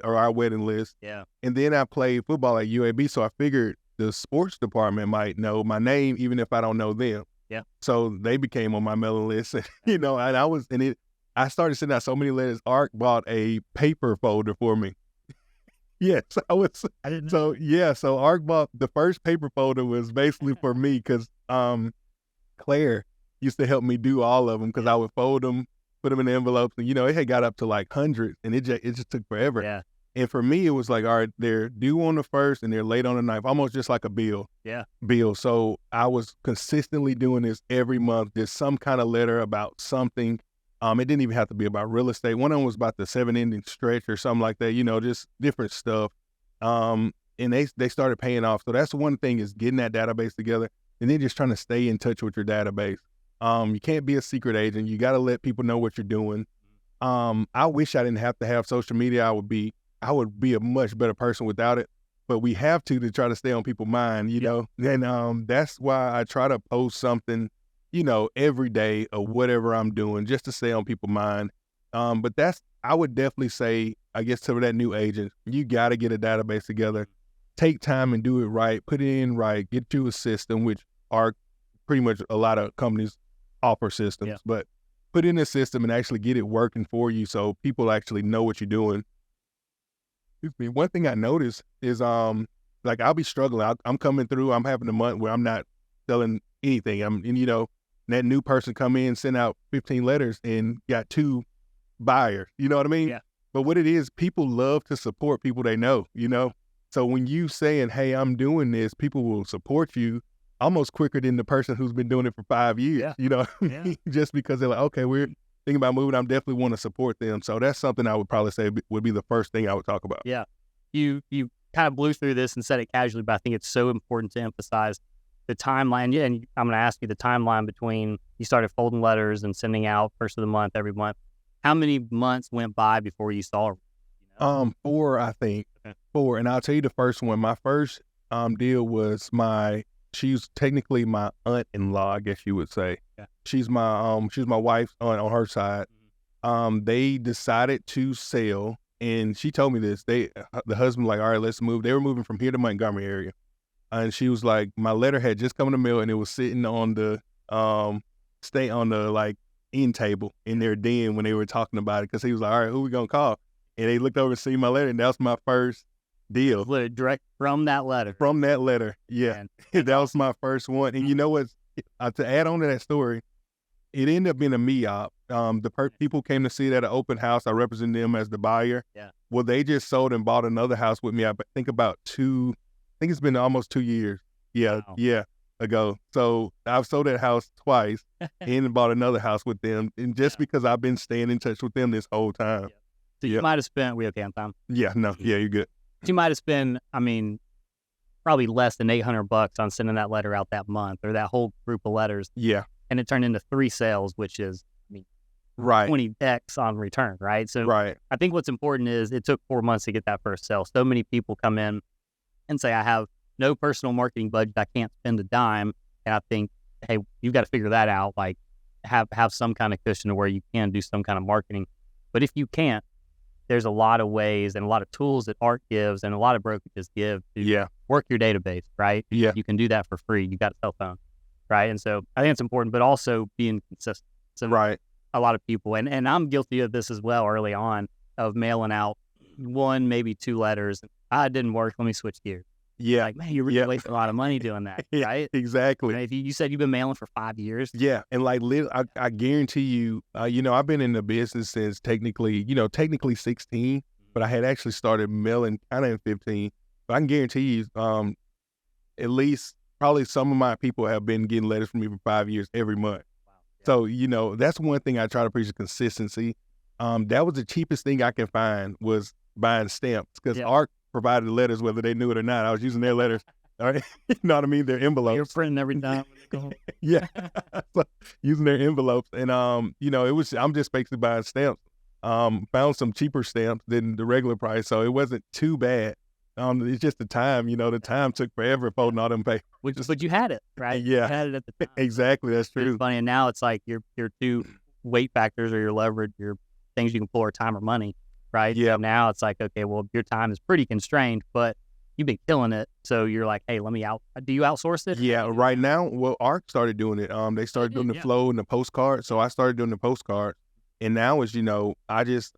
our wedding list. Yeah. And then I played football at UAB, so I figured the sports department might know my name even if I don't know them. Yeah. So they became on my mailing list, and I started sending out so many letters. ARC bought a paper folder for me. Yes, I didn't know. So yeah, so ARC bought the first paper folder was basically for me, because Claire used to help me do all of them, because I would fold them, put them in the envelopes, and it had got up to like hundreds, and it just took forever. Yeah. And for me, it was like, all right, they're due on the 1st and they're late on the 9th, almost just like a bill. Yeah. So I was consistently doing this every month. There's some kind of letter about something. It didn't even have to be about real estate. One of them was about the 7-inning stretch or something like that, just different stuff. And they started paying off. So that's one thing, is getting that database together, and then just trying to stay in touch with your database. You can't be a secret agent. You got to let people know what you're doing. I wish I didn't have to have social media. I would be a much better person without it, but we have to try to stay on people's mind, and that's why I try to post something, every day of whatever I'm doing, just to stay on people's mind. But I would definitely say, I guess, to that new agent, you got to get a database together, take time and do it right, put it in right, get you a system, which are pretty much a lot of companies offer systems, but put in a system and actually get it working for you so people actually know what you're doing. Excuse me. One thing I noticed is, like, I'll be struggling. I'm coming through. I'm having a month where I'm not selling anything. That new person come in, send out 15 letters and got 2 buyers. You know what I mean? Yeah. But what it is, people love to support people they know, So when you saying, hey, I'm doing this, people will support you almost quicker than the person who's been doing it for 5 years, just because they're like, okay, we're thinking about moving. I definitely want to support them. So that's something I would probably say would be the first thing I would talk about. Yeah. You kind of blew through this and said it casually, but I think it's so important to emphasize the timeline. Yeah, and I'm going to ask you the timeline between you started folding letters and sending out first of the month every month. How many months went by before you saw? 4, I think. Okay. 4, and I'll tell you the first one. My first deal was she's technically my aunt-in-law, I guess you would say. Yeah. She's my wife's aunt on her side. Mm-hmm. They decided to sell, and she told me this. The husband like, all right, let's move. They were moving from here to Montgomery area, and she was like, my letter had just come in the mail, and it was sitting on the like end table in their den when they were talking about it, because he was like, all right, who we gonna call? And they looked over and see my letter, and that was my first deal. Literally direct from that letter. From that letter, yeah. Man, that was my first one. And you know what? To add on to that story, it ended up being a me-op. People came to see it at an open house. I represented them as the buyer. Yeah. Well, they just sold and bought another house with me. I think it's been almost 2 years. Yeah, Wow. yeah, ago. So I've sold that house twice and bought another house with them. And just because I've been staying in touch with them this whole time. Yeah. So you might have spent, we okay on time? Yeah, no, yeah, you're good. You might have spent, probably less than $800 on sending that letter out that month, or that whole group of letters. Yeah. And it turned into 3 sales, which is, right, 20x on return, right? So right. I think what's important is it took 4 months to get that first sale. So many people come in and say, I have no personal marketing budget. I can't spend a dime. And I think, hey, you've got to figure that out. Like have some kind of cushion to where you can do some kind of marketing. But if you can't, there's a lot of ways and a lot of tools that Art gives and a lot of brokerages give to work your database, right? Yeah. You can do that for free. You got a cell phone, right? And so I think it's important, but also being consistent. So right. A lot of people, and I'm guilty of this as well early on, of mailing out 1, maybe 2 letters. It didn't work. Let me switch gears. Yeah. Like, man, you're really wasting a lot of money doing that, right? Exactly. If you said you've been mailing for 5 years. Yeah. And like, I guarantee you, I've been in the business since technically 16, but I had actually started mailing kind of in 15. But I can guarantee you, at least probably some of my people have been getting letters from me for 5 years every month. Wow. Yeah. So, that's one thing I try to preach, consistency. That was the cheapest thing I can find, was buying stamps, because Art provided letters whether they knew it or not. I was using their letters. All right. You know what I mean? Their envelopes. You're printing every time. Yeah. So, using their envelopes. And, I'm just basically buying stamps. Found some cheaper stamps than the regular price, so it wasn't too bad. It's just the time, the time took forever folding all them papers. But you had it, right? Yeah. You had it at the time. Exactly. That's true. It's funny. And now it's like your 2 weight factors, or your leverage, your things you can pull, are time or money, right? Yeah. So now it's like, okay, well, your time is pretty constrained, but you've been killing it. So you're like, hey, do you outsource it? Yeah. Right now, well, Arc started doing it. They started doing the flow and the postcard. So I started doing the postcard. And now it's,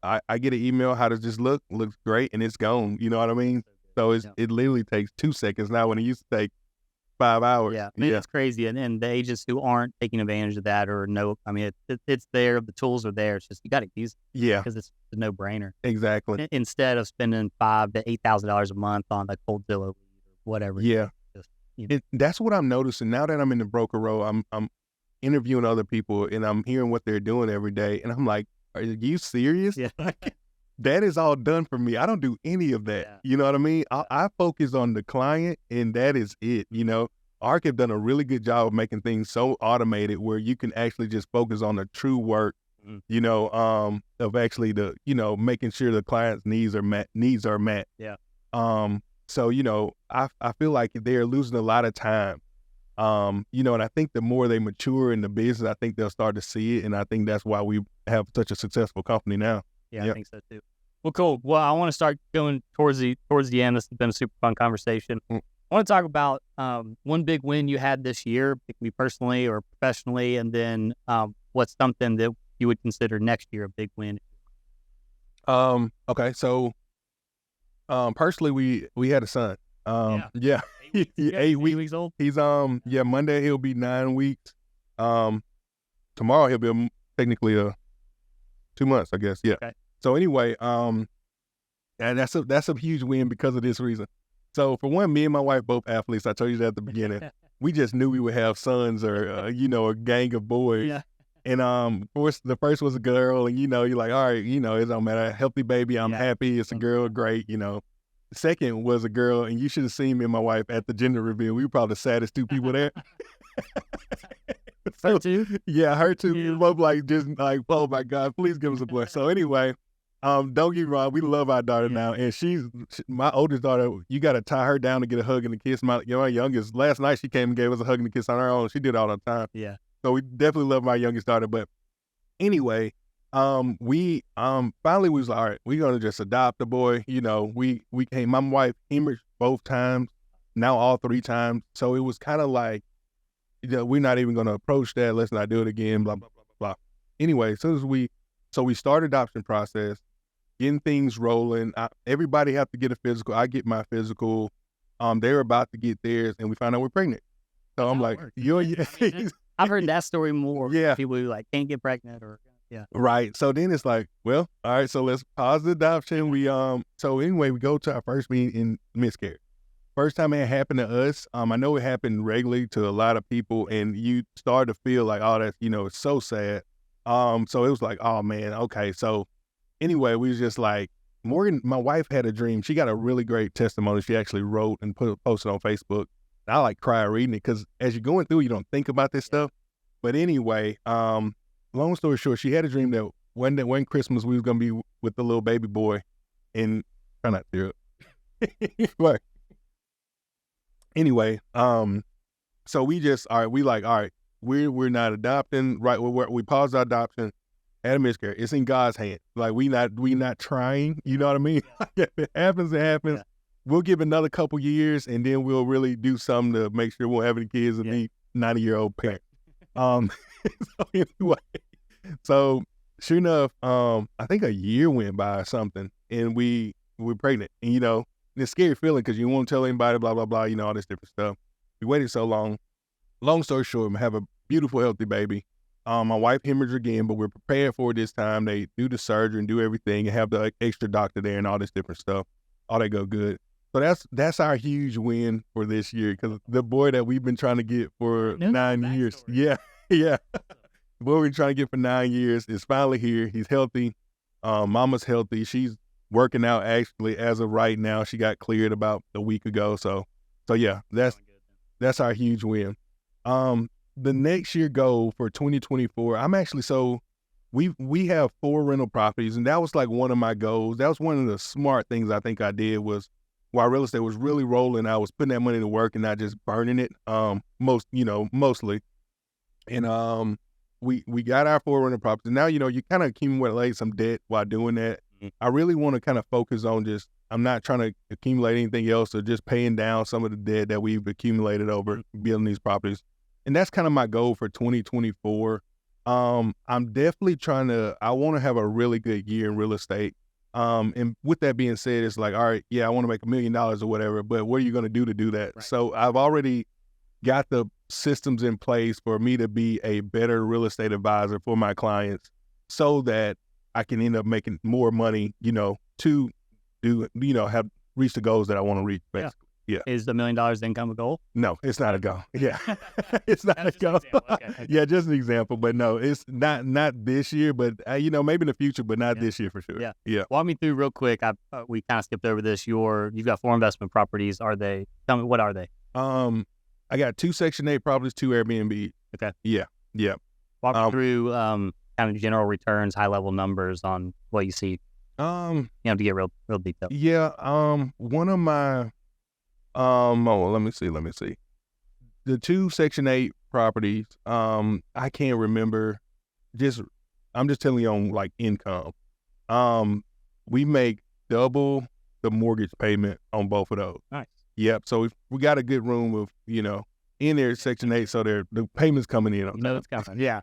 I get an email, how does this look? Looks great, and it's gone. You know what I mean? So it literally takes 2 seconds now, when it used to take 5 hours. Yeah, it's crazy. And the agents who aren't taking advantage of that, or it's there, the tools are there. It's just, you got to use it. Yeah. Because it's a no-brainer. Exactly. Instead of spending $5,000 to $8,000 a month on a cold Zillow or whatever. Yeah. That's what I'm noticing now that I'm in the broker role. I'm interviewing other people, and I'm hearing what they're doing every day, and I'm like, are you serious? Yeah. That is all done for me. I don't do any of that. Yeah. You know what I mean? I focus on the client, and that is it. Arc have done a really good job of making things so automated where you can actually just focus on the true work, of actually making sure the client's needs are met. Yeah. So, I feel like they're losing a lot of time. And I think the more they mature in the business, I think they'll start to see it. And I think that's why we have such a successful company now. Yeah, I think so too. Well, cool. Well, I want to start going towards the end. This has been a super fun conversation. I want to talk about one big win you had this year, it can be personally or professionally, and then what's something that you would consider next year a big win. Okay. So, personally, we had a son. Yeah. 8 weeks old. He's Monday he'll be 9 weeks. Tomorrow he'll be technically 2 months, I guess. Yeah. Okay. So anyway, and that's a huge win because of this reason. So for one, me and my wife both athletes. I told you that at the beginning. We just knew we would have sons, or a gang of boys. Yeah. And of course, the first was a girl, and you're like, all right, it don't matter. Healthy baby, I'm happy. It's a girl, great. The second was a girl, and you should have seen me and my wife at the gender reveal. We were probably the saddest 2 people there. Her too? Yeah, her too. We were both just oh my God, please give us a boy. So anyway, don't get me wrong, we love our daughter now, and she's my oldest daughter. You got to tie her down to get a hug and a kiss. My youngest, last night she came and gave us a hug and a kiss on her own. She did it all the time. Yeah. So we definitely love my youngest daughter. But anyway, we finally was like, all right, we're gonna just adopt a boy. We came. My wife hemorrhaged both times. now all 3 times. So it was kind of like, we're not even going to approach that. Let's not do it again, blah, blah, blah, blah, blah. Anyway, so we start adoption process, getting things rolling. Everybody have to get a physical. I get my physical. They're about to get theirs, and we find out we're pregnant. So I'm like, I've heard that story more. Yeah. People who like can't get pregnant or yeah. Right. So then it's like, well, all right, so let's pause the adoption. So anyway, we go to our first meeting in miscarriage. First time it happened to us. I know it happened regularly to a lot of people, and you start to feel like, oh, that's, it's so sad. So it was like, oh man, okay. So anyway, we was just like, Morgan, my wife had a dream. She got a really great testimony. She actually wrote and posted on Facebook. I like cry reading it because as you're going through, you don't think about this stuff. But anyway, long story short, she had a dream that one Christmas we was gonna be with the little baby boy, and try not to tear up. But anyway, so we just all right, we're not adopting, right? We paused our adoption. Had a miscarriage. It's in God's hand. Like we not trying. You know what I mean? If it happens, it happens. Yeah. We'll give another couple years, and then we'll really do something to make sure we won't have any kids and be 90-year-old parent. So anyway, so sure enough, I think a year went by or something, and we're pregnant. And it's a scary feeling because you won't tell anybody, blah blah blah. All this different stuff. We waited so long. Long story short, we have a beautiful, healthy baby. My wife hemorrhaged again, but we're prepared for it this time. They do the surgery and do everything and have the extra doctor there and all this different stuff. All that go good. So that's our huge win for this year because the boy that we've been trying to get for 9 years. Story. Yeah. The boy we've been trying to get for 9 years is finally here. He's healthy. Mama's healthy. She's working out actually as of right now. She got cleared about a week ago. So yeah, that's our huge win. The next year goal for 2024, I'm actually, we have 4 rental properties, and that was like one of my goals. That was one of the smart things I think I did was while real estate was really rolling, I was putting that money to work and not just burning it, mostly. And we got our 4 rental properties. Now, you kind of accumulate some debt while doing that. Mm-hmm. I really want to kind of focus on I'm not trying to accumulate anything else or just paying down some of the debt that we've accumulated over building these properties. And that's kind of my goal for 2024. I'm definitely I want to have a really good year in real estate. And with that being said, it's like, all right, yeah, I want to make $1 million or whatever, but what are you going to do that? Right. So I've already got the systems in place for me to be a better real estate advisor for my clients so that I can end up making more money, to do, have reach the goals that I want to reach, basically. Yeah. Is the $1 million income a goal? No, it's not a goal. Yeah. It's not a goal. Okay. Yeah, just an example. But no, it's not this year, but maybe in the future, but not this year for sure. Yeah. Walk me through real quick. We kind of skipped over this. You've got 4 investment properties. Tell me, what are they? I got 2 Section 8 properties, 2 Airbnb. Okay. Yeah. Walk me through kind of general returns, high level numbers on what you see. To get real detailed. Yeah. One of my let me see. The 2 Section 8 properties, I can't remember. I'm just telling you on like income. We make double the mortgage payment on both of those. Nice. Yep. So we got a good room of, in there Section 8, so the payments coming in. It's coming. Yeah.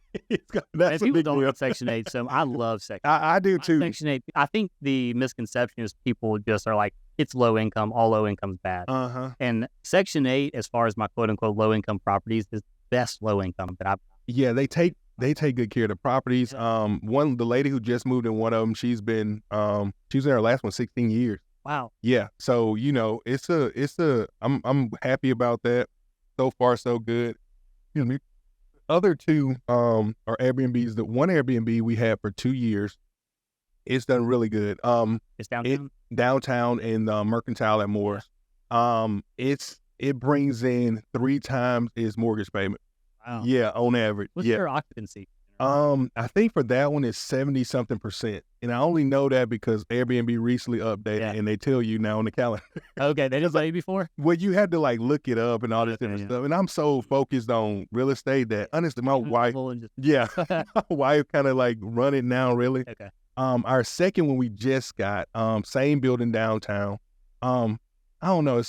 That's people don't love Section 8, so I love Section 8. I do too. Section 8. I think the misconception is people just are like, it's low income. All low income is bad. And Section 8, as far as my quote unquote low income properties, is best low income that I've. Yeah, they take good care of the properties. The lady who just moved in one of them, she was in her last one 16 years. Wow. Yeah. So I'm happy about that. So far, so good. Excuse me. Other 2 are Airbnbs. The one Airbnb we had for 2 years, it's done really good. It's downtown. Downtown in Mercantile at Morris. It brings in 3 times its mortgage payment. Wow. Yeah, on average. What's your occupancy? I think for that one it's 70-something%. And I only know that because Airbnb recently updated and they tell you now on the calendar. Okay, they didn't tell you before? Well, you had to like look it up and all this different stuff. And I'm so focused on real estate that honestly my wife my wife kind of like run it now really. Okay. Our second one we just got, same building downtown. I don't know,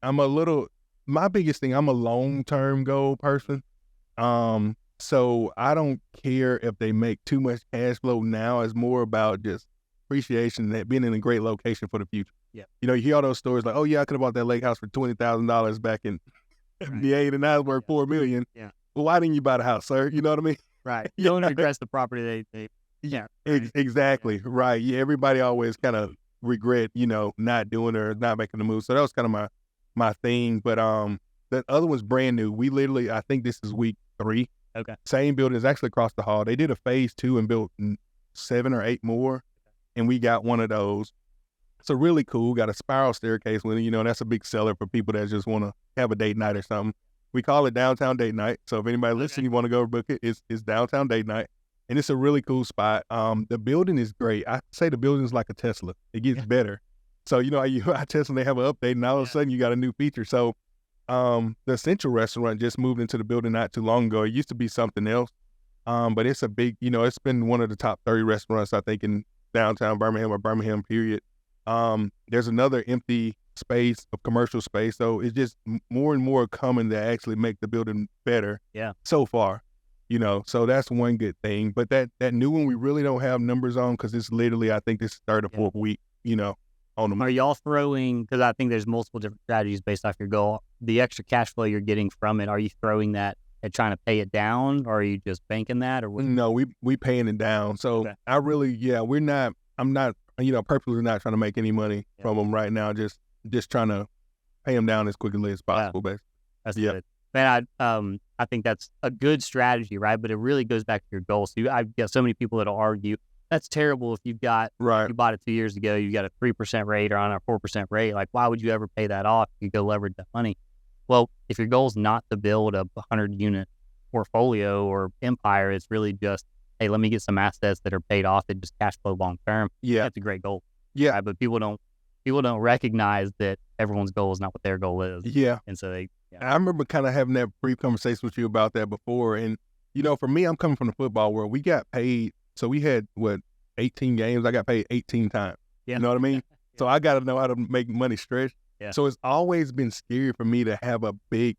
I'm a little my biggest thing, I'm a long-term goal person. So I don't care if they make too much cash flow now. It's more about just appreciation, that being in a great location for the future. Yeah. You hear all those stories like, oh yeah, I could have bought that lake house for $20,000 back in the '80s, and now it's worth $4 million. Yeah. Well, why didn't you buy the house, sir? You know what I mean? Right. You don't regress the property they yeah. Right. Exactly. Yeah. Right. Yeah. Everybody always kind of regret, not doing or not making the move. So that was kind of my thing. But the other one's brand new. We literally, I think this is week 3. Okay. Same building is actually across the hall. They did a phase 2 and built 7 or 8 more, and we got one of those. So really cool. Got a spiral staircase with it. That's a big seller for people that just want to have a date night or something. We call it downtown date night. So if anybody listening, you want to go book it, it's downtown date night. And it's a really cool spot. The building is great. I say the building is like a Tesla. It gets better. So, you Tesla, they have an update, and all of a sudden you got a new feature. So the Central restaurant just moved into the building not too long ago. It used to be something else. But it's a big, it's been one of the top 30 restaurants, I think, in downtown Birmingham or Birmingham, period. There's another empty space of commercial space. So it's just more and more coming to actually make the building better. Yeah. So far, so that's one good thing. But that new one, we really don't have numbers on because it's literally, I think this is 3rd or 4th week, on them. Are y'all throwing, because I think there's multiple different strategies based off your goal, the extra cash flow you're getting from it, are you throwing that at trying to pay it down, or are you just banking that? Or what? No, we paying it down. So okay. I'm not, purposely not trying to make any money from them right now. Just trying to pay them down as quickly as possible, basically. That's good. Man, I think that's a good strategy, right? But it really goes back to your goals. So I've got so many people that'll argue, that's terrible if you bought it 2 years ago, you got a 3% rate or on a 4% rate. Like, why would you ever pay that off if you go leverage that money? Well, if your goal is not to build a 100-unit portfolio or empire, it's really just, hey, let me get some assets that are paid off and just cash flow long term. Yeah, that's a great goal. Yeah, right? But people don't recognize that everyone's goal is not what their goal is. Yeah, and so they. Yeah. I remember kind of having that brief conversation with you about that before, and for me, I'm coming from the football world. We got paid, so we had 18 games. I got paid 18 times. Yeah. You know what I mean? Yeah. So I got to know how to make money stretch. Yeah. So it's always been scary for me to have a big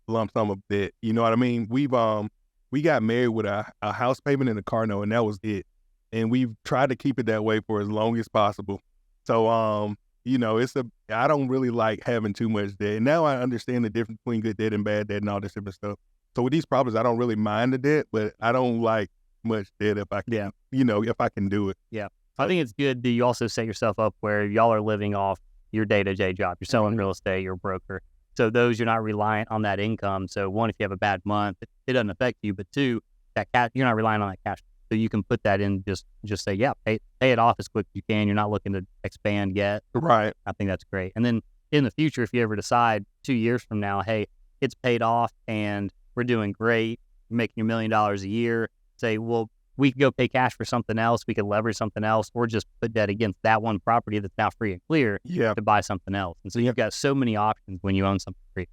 lump sum of debt. You know what I mean? We got married with a house payment and a car note, and that was it. And we've tried to keep it that way for as long as possible. So I don't really like having too much debt. And now I understand the difference between good debt and bad debt and all this different stuff. So with these problems, I don't really mind the debt, but I don't like much debt if I can, if I can do it. Yeah. I think it's good that you also set yourself up where y'all are living off your day-to-day job. You're selling real estate, you're a broker. So those, you're not reliant on that income. So one, if you have a bad month, it doesn't affect you. But two, that cash, you're not relying on that cash. So you can put that in, just say, pay it off as quick as you can. You're not looking to expand yet. Right. I think that's great. And then in the future, if you ever decide 2 years from now, hey, it's paid off and we're doing great, making $1 million a year, say, well, we could go pay cash for something else. We could leverage something else, or just put that against that one property that's now free and clear to buy something else. And so you've got so many options when you own something free.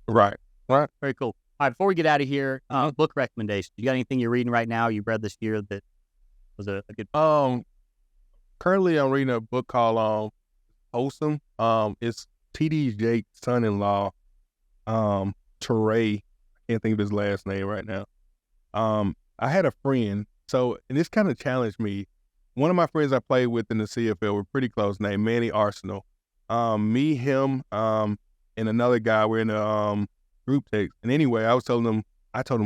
Right. Very cool. All right, before we get out of here, book recommendations. You got anything you're reading right now, you've read this year that was a good Currently I'm reading a book called Wholesome. It's T.D. Jake's son-in-law, Teray. I can't think of his last name right now. I had a friend, and this kind of challenged me. One of my friends I played with in the CFL were pretty close, named Manny Arsenal. Me, him, and another guy were in a group text. And anyway, I told him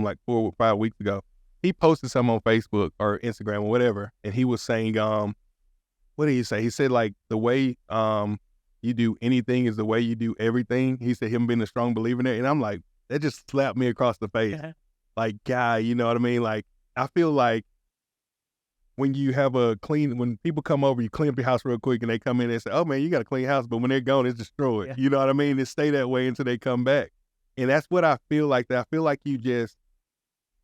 like 4 or 5 weeks ago, he posted something on Facebook or Instagram or whatever, and he was saying, what did he say? He said, like, the way you do anything is the way you do everything. He said, him being a strong believer in it. And I'm like, that just slapped me across the face. Like, guy, you know what I mean? Like, I feel like when you have when people come over, you clean up your house real quick and they come in and say, oh man, you got a clean house. But when they're gone, it's destroyed. Yeah. You know what I mean? It stay that way until they come back. And that's what I feel like. I feel like you just,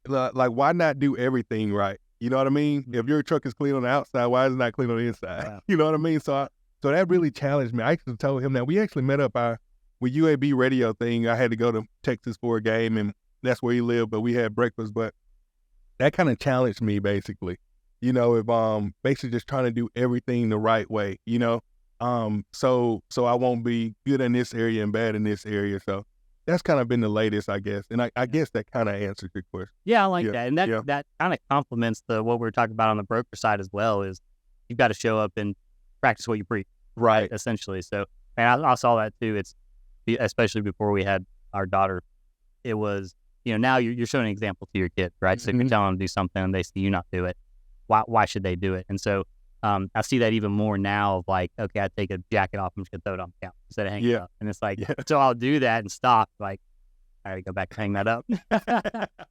like, why not do everything right? You know what I mean? Mm-hmm. If your truck is clean on the outside, why is it not clean on the inside? Wow. You know what I mean? So that really challenged me. I actually told him that we actually met up with UAB radio thing. I had to go to Texas for a game, and that's where he lived, but we had breakfast. But that kind of challenged me, basically. If basically just trying to do everything the right way, So I won't be good in this area and bad in this area. So that's kind of been the latest, I guess. And I guess that kind of answered your question. Yeah, I like Yeah, that. And that yeah. that kind of complements what we were talking about on the broker side as well, is you've got to show up and practice what you preach, Right. essentially. So, and I saw that too. It's especially before we had our daughter, it was, now you're showing an example to your kid, right? So if you're telling them to do something and they see you not do it, why should they do it? And so I see that even more now of like, okay, I take a jacket off, I'm just gonna throw it on the counter instead of hanging it up. And it's like, so I'll do that and stop, like, I gotta go back and hang that up.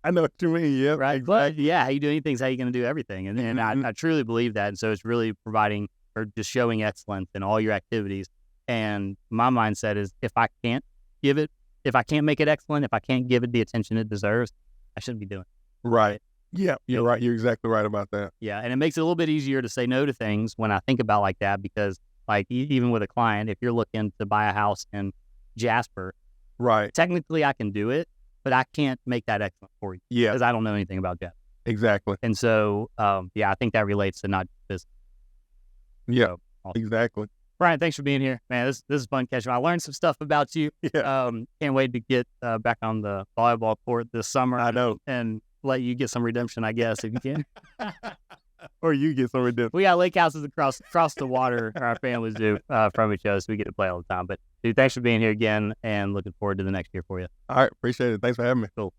I know what you mean. Yeah. Right. Exactly. But yeah, how you do anything is how you're going to do everything. And I truly believe that. And so it's really providing or just showing excellence in all your activities. And my mindset is if I can't make it excellent, if I can't give it the attention it deserves, I shouldn't be doing it. Right. Yeah. You're right. You're exactly right about that. Yeah. And it makes it a little bit easier to say no to things when I think about like that, because like even with a client, if you're looking to buy a house in Jasper, right, technically I can do it, but I can't make that excellent for you. Yeah. Because I don't know anything about Jasper. Exactly. And so, I think that relates to not just business. Yeah. So, awesome. Exactly. Brian, thanks for being here, man. This is fun catching. I learned some stuff about you. Yeah. Can't wait to get back on the volleyball court this summer. I know. And let you get some redemption, I guess, if you can. Or you get some redemption. We got lake houses across the water, or our families do, from each other, so we get to play all the time. But dude, thanks for being here again, and looking forward to the next year for you. All right. Appreciate it. Thanks for having me. Cool.